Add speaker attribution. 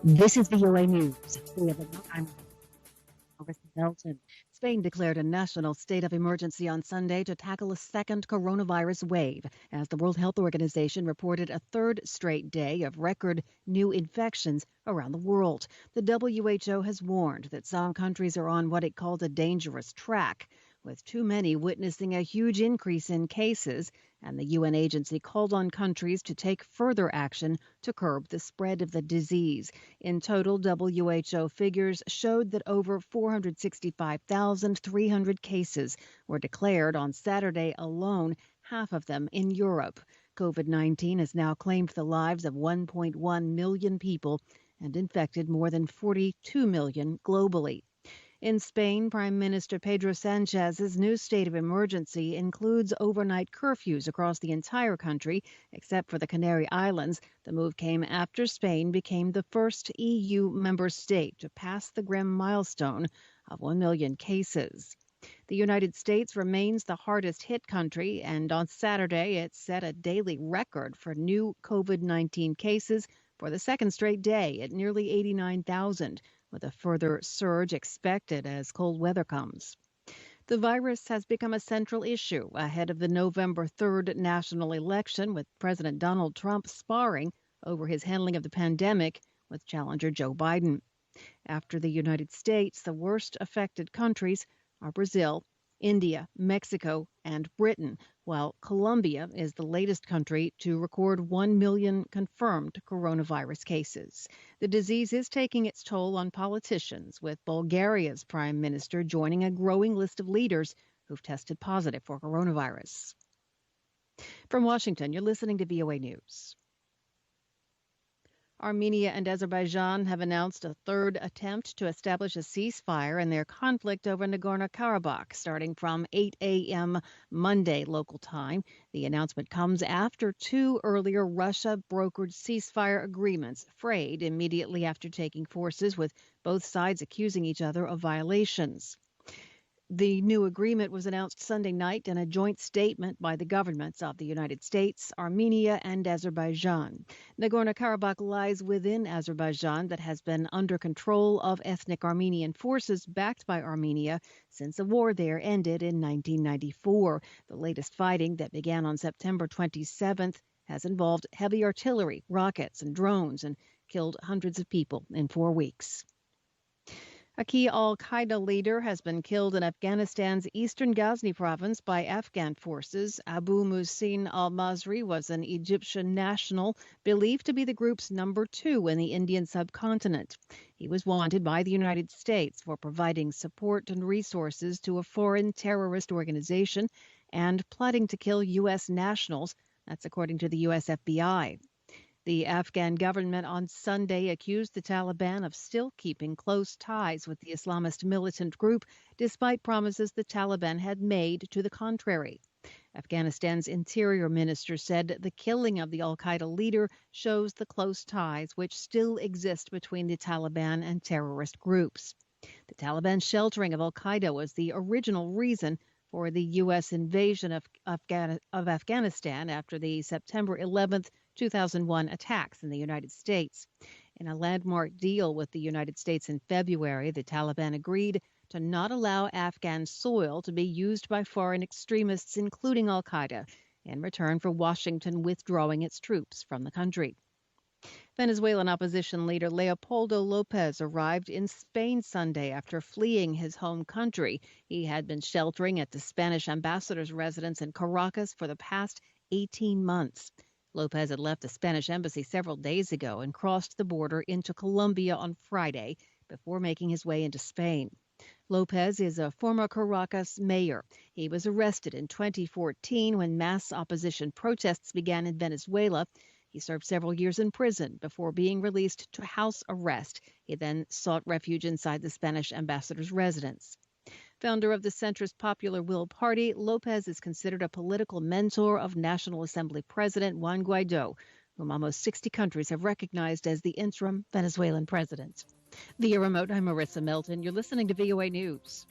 Speaker 1: This is VOA News. I'm Marissa Melton. Spain declared a national state of emergency on Sunday to tackle a second coronavirus wave as the World Health Organization reported a third straight day of record new infections around the world. The WHO has warned that some countries are on what it calls a dangerous track, with too many witnessing a huge increase in cases, and the UN agency called on countries to take further action to curb the spread of the disease. In total, WHO figures showed that over 465,300 cases were declared on Saturday alone, half of them in Europe. COVID-19 has now claimed the lives of 1.1 million people and infected more than 42 million globally. In Spain, Prime Minister Pedro Sánchez's new state of emergency includes overnight curfews across the entire country, except for the Canary Islands. The move came after Spain became the first EU member state to pass the grim milestone of 1 million cases. The United States remains the hardest hit country, and on Saturday it set a daily record for new COVID-19 cases for the second straight day at nearly 89,000. With a further surge expected as cold weather comes. The virus has become a central issue ahead of the November 3rd national election, with President Donald Trump sparring over his handling of the pandemic with challenger Joe Biden. After the United States, the worst affected countries are Brazil, India, Mexico, and Britain, while Colombia is the latest country to record 1 million confirmed coronavirus cases. The disease is taking its toll on politicians, with Bulgaria's prime minister joining a growing list of leaders who've tested positive for coronavirus. From Washington, you're listening to VOA News. Armenia and Azerbaijan have announced a third attempt to establish a ceasefire in their conflict over Nagorno-Karabakh, starting from 8 a.m. Monday local time. The announcement comes after two earlier Russia-brokered ceasefire agreements frayed immediately after taking forces, with both sides accusing each other of violations. The new agreement was announced Sunday night in a joint statement by the governments of the United States, Armenia, and Azerbaijan. Nagorno-Karabakh lies within Azerbaijan that has been under control of ethnic Armenian forces backed by Armenia since the war there ended in 1994. The latest fighting that began on September 27th has involved heavy artillery, rockets, and drones and killed hundreds of people in 4 weeks. A key al-Qaeda leader has been killed in Afghanistan's eastern Ghazni province by Afghan forces. Abu Muhsin al-Masri was an Egyptian national believed to be the group's number 2 in the Indian subcontinent. He was wanted by the United States for providing support and resources to a foreign terrorist organization and plotting to kill U.S. nationals. That's according to the U.S. FBI. The Afghan government on Sunday accused the Taliban of still keeping close ties with the Islamist militant group, despite promises the Taliban had made to the contrary. Afghanistan's interior minister said the killing of the al-Qaeda leader shows the close ties which still exist between the Taliban and terrorist groups. The Taliban's sheltering of al-Qaeda was the original reason for the U.S. invasion of Afghanistan after the September 11th 2001 attacks in the United States. In a landmark deal with the United States in February, the Taliban agreed to not allow Afghan soil to be used by foreign extremists, including al-Qaeda, in return for Washington withdrawing its troops from the country. Venezuelan opposition leader Leopoldo López arrived in Spain Sunday after fleeing his home country. He had been sheltering at the Spanish ambassador's residence in Caracas for the past 18 months. Lopez had left the Spanish embassy several days ago and crossed the border into Colombia on Friday before making his way into Spain. Lopez is a former Caracas mayor. He was arrested in 2014 when mass opposition protests began in Venezuela. He served several years in prison before being released to house arrest. He then sought refuge inside the Spanish ambassador's residence. Founder of the centrist Popular Will Party, Lopez is considered a political mentor of National Assembly President Juan Guaidó, whom almost 60 countries have recognized as the interim Venezuelan president. Via remote, I'm Marissa Melton. You're listening to VOA News.